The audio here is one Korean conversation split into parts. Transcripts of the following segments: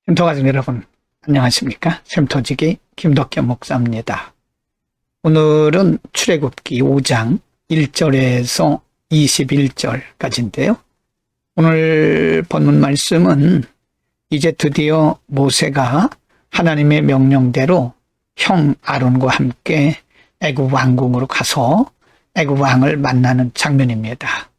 쉼터 가족 여러분, 안녕하십니까? 쉼터지기 김덕현 목사입니다. 오늘은 출애굽기 5장 1절에서 21절까지인데요. 오늘 본문 말씀은 이제 드디어 모세가 하나님의 명령대로 형 아론과 함께 애굽 왕궁으로 가서 애굽 왕을 만나는 장면입니다.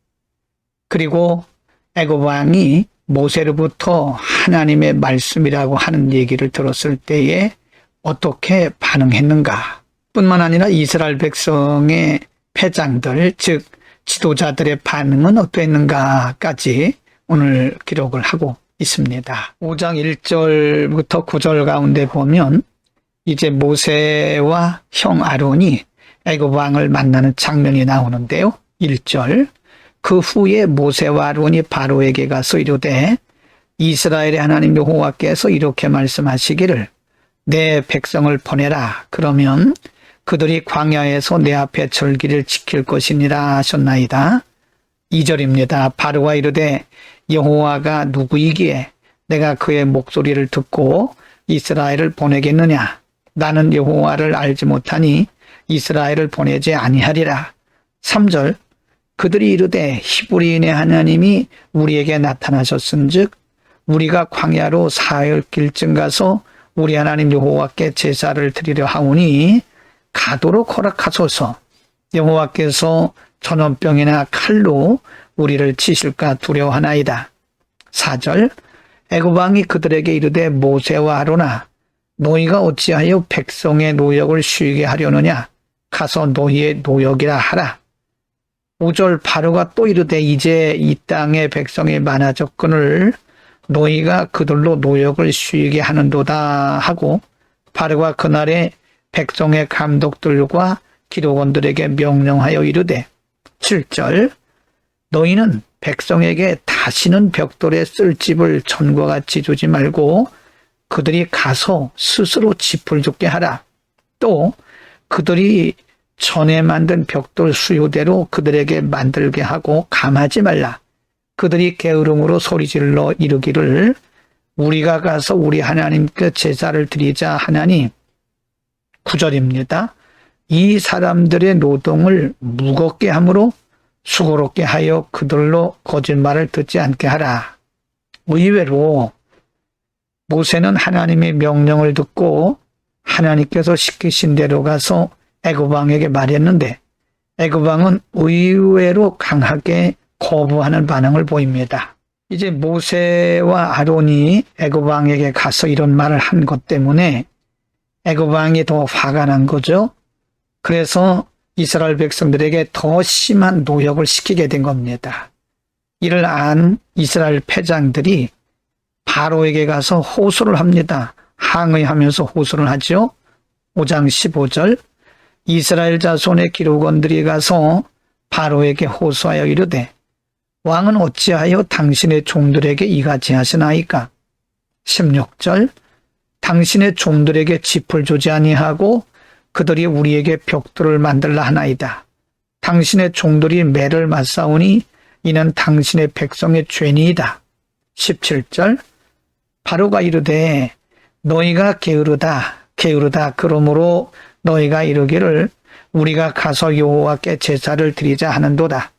그리고 애굽 왕이 모세로부터 하나님의 말씀이라고 하는 얘기를 들었을 때에 어떻게 반응했는가? 뿐만 아니라 이스라엘 백성의 패장들, 즉 지도자들의 반응은 어땠는가까지 오늘 기록을 하고 있습니다. 5장 1절부터 9절 가운데 보면 이제 모세와 형 아론이 애굽 왕을 만나는 장면이 나오는데요. 1절, 그 후에 모세와 아론이 바로에게 가서 이르되 이스라엘의 하나님 여호와께서 이렇게 말씀하시기를 내 백성을 보내라. 그러면 그들이 광야에서 내 앞에 절기를 지킬 것이니라 하셨나이다. 2절입니다. 바로가 이르되 여호와가 누구이기에 내가 그의 목소리를 듣고 이스라엘을 보내겠느냐. 나는 여호와를 알지 못하니 이스라엘을 보내지 아니하리라. 3절, 그들이 이르되 히브리인의 하나님이 우리에게 나타나셨은즉 우리가 광야로 사흘길쯤 가서 우리 하나님 여호와께 제사를 드리려 하오니 가도록 허락하소서. 여호와께서 전염병이나 칼로 우리를 치실까 두려워하나이다. 4절, 애굽 왕이 그들에게 이르되 모세와 아론아 너희가 어찌하여 백성의 노역을 쉬게 하려느냐. 가서 너희의 노역이라 하라. 5절, 바로가 또 이르되 이제 이 땅에 백성이 많아졌거늘 너희가 그들로 노역을 쉬게 하는도다 하고 바로가 그날에 백성의 감독들과 기록원들에게 명령하여 이르되 7절, 너희는 백성에게 다시는 벽돌에 쓸 집을 전과 같이 주지 말고 그들이 가서 스스로 집을 줍게 하라. 또 그들이 전에 만든 벽돌 수요대로 그들에게 만들게 하고 감하지 말라. 그들이 게으름으로 소리질러 이르기를 우리가 가서 우리 하나님께 제사를 드리자 하나니 9절입니다. 이 사람들의 노동을 무겁게 함으로 수고롭게 하여 그들로 거짓말을 듣지 않게 하라. 의외로 모세는 하나님의 명령을 듣고 하나님께서 시키신 대로 가서 애굽 왕에게 말했는데 애굽 왕은 의외로 강하게 거부하는 반응을 보입니다. 이제 모세와 아론이 애굽 왕에게 가서 이런 말을 한 것 때문에 애굽 왕이 더 화가 난 거죠. 그래서 이스라엘 백성들에게 더 심한 노역을 시키게 된 겁니다. 이를 안 이스라엘 패장들이 바로에게 가서 호소를 합니다. 항의하면서 호소를 하죠. 5장 15절, 이스라엘 자손의 기록원들이 가서 바로에게 호소하여 이르되 왕은 어찌하여 당신의 종들에게 이같이 하시나이까. 16절, 당신의 종들에게 짚을 주지 아니하고 그들이 우리에게 벽돌을 만들라 하나이다. 당신의 종들이 매를 맞사오니 이는 당신의 백성의 죄니이다. 17절, 바로가 이르되 너희가 게으르다 그러므로 너희가 이르기를 우리가 가서 여호와께 제사를 드리자 하는도다.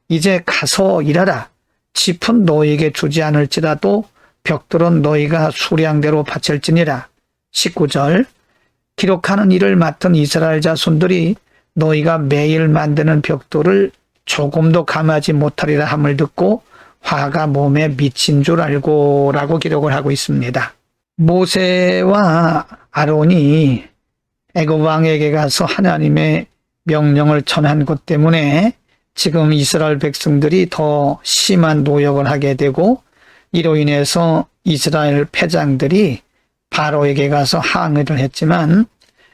이제 가서 일하라. 짚은 너희에게 주지 않을지라도 벽돌은 너희가 수량대로 바칠지니라. 19절, 기록하는 일을 맡은 이스라엘 자손들이 너희가 매일 만드는 벽돌을 조금도 감하지 못하리라 함을 듣고 화가 몸에 미친 줄 알고 라고 기록을 하고 있습니다. 모세와 아론이 애굽 왕에게 가서 하나님의 명령을 전한 것 때문에 지금 이스라엘 백성들이 더 심한 노역을 하게 되고 이로 인해서 이스라엘 패장들이 바로에게 가서 항의를 했지만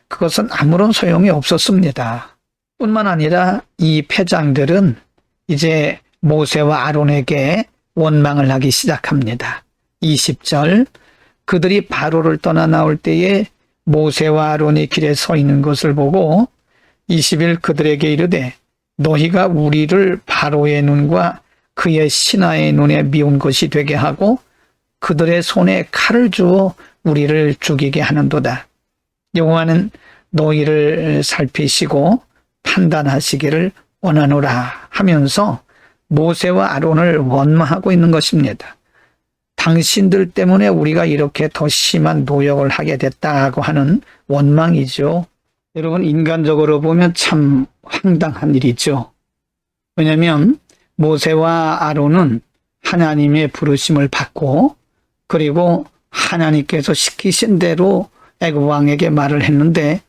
그것은 아무런 소용이 없었습니다. 뿐만 아니라 이 패장들은 이제 모세와 아론에게 원망을 하기 시작합니다. 20절, 그들이 바로를 떠나 나올 때에 모세와 아론이 길에 서 있는 것을 보고 20일 그들에게 이르되 너희가 우리를 바로의 눈과 그의 신하의 눈에 미운 것이 되게 하고 그들의 손에 칼을 주어 우리를 죽이게 하는도다. 여호와는 너희를 살피시고 판단하시기를 원하노라 하면서 모세와 아론을 원망하고 있는 것입니다. 당신들 때문에 우리가 이렇게 더 심한 노역을 하게 됐다고 하는 원망이죠. 여러분, 인간적으로 보면 참 황당한 일이죠. 왜냐하면 모세와 아론은 하나님의 부르심을 받고 그리고 하나님께서 시키신 대로 애굽 왕에게 말을 했는데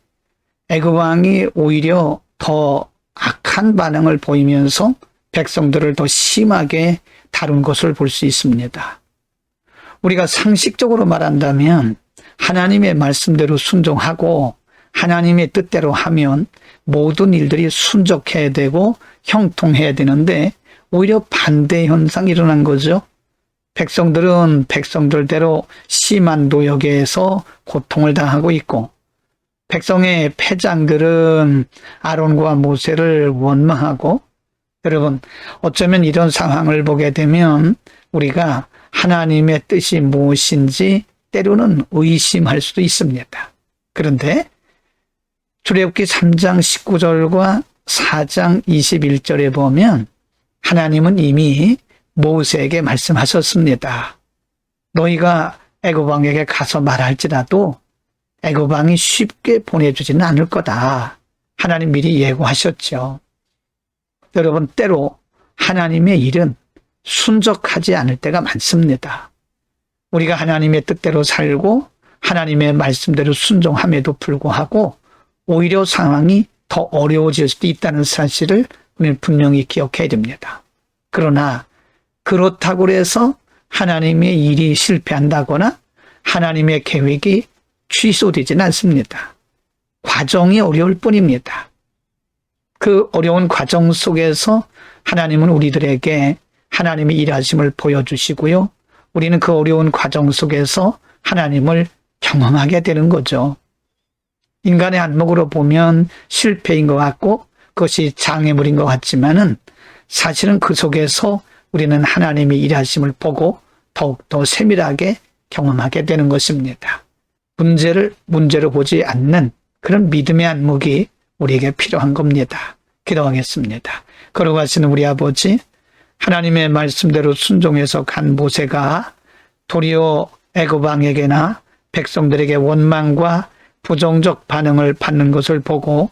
애굽 왕이 오히려 더 악한 반응을 보이면서 백성들을 더 심하게 다룬 것을 볼 수 있습니다. 우리가 상식적으로 말한다면 하나님의 말씀대로 순종하고 하나님의 뜻대로 하면 모든 일들이 순적해야 되고 형통해야 되는데 오히려 반대 현상이 일어난 거죠. 백성들은 백성들대로 심한 노역에서 고통을 당하고 있고 백성의 패장들은 아론과 모세를 원망하고 여러분, 어쩌면 이런 상황을 보게 되면 우리가 하나님의 뜻이 무엇인지 때로는 의심할 수도 있습니다. 그런데 출애굽기 3장 19절과 4장 21절에 보면 하나님은 이미 모세에게 말씀하셨습니다. 너희가 애굽 왕에게 가서 말할지라도 애굽 왕이 쉽게 보내주지는 않을 거다. 하나님 미리 예고하셨죠. 여러분, 때로 하나님의 일은 순적하지 않을 때가 많습니다. 우리가 하나님의 뜻대로 살고 하나님의 말씀대로 순종함에도 불구하고 오히려 상황이 더 어려워질 수도 있다는 사실을 우리는 분명히 기억해야 됩니다. 그러나 그렇다고 해서 하나님의 일이 실패한다거나 하나님의 계획이 취소되지는 않습니다. 과정이 어려울 뿐입니다. 그 어려운 과정 속에서 하나님은 우리들에게 하나님의 일하심을 보여주시고요. 우리는 그 어려운 과정 속에서 하나님을 경험하게 되는 거죠. 인간의 안목으로 보면 실패인 것 같고 그것이 장애물인 것 같지만은 사실은 그 속에서 우리는 하나님의 일하심을 보고 더욱더 세밀하게 경험하게 되는 것입니다. 문제를 문제로 보지 않는 그런 믿음의 안목이 우리에게 필요한 겁니다. 기도하겠습니다. 걸어가시는 우리 아버지, 하나님의 말씀대로 순종해서 간 모세가 도리어 애굽 왕에게나 백성들에게 원망과 부정적 반응을 받는 것을 보고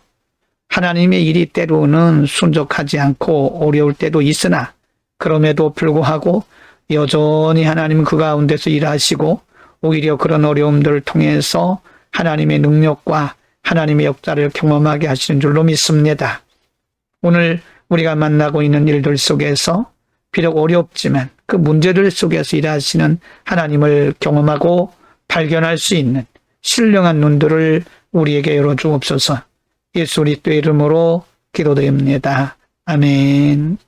하나님의 일이 때로는 순적하지 않고 어려울 때도 있으나 그럼에도 불구하고 여전히 하나님은 그 가운데서 일하시고 오히려 그런 어려움들을 통해서 하나님의 능력과 하나님의 역사를 경험하게 하시는 줄로 믿습니다. 오늘 우리가 만나고 있는 일들 속에서 비록 어렵지만 그 문제들 속에서 일하시는 하나님을 경험하고 발견할 수 있는 신령한 눈들을 우리에게 열어주옵소서. 예수 그리스도의 이름으로 기도드립니다. 아멘.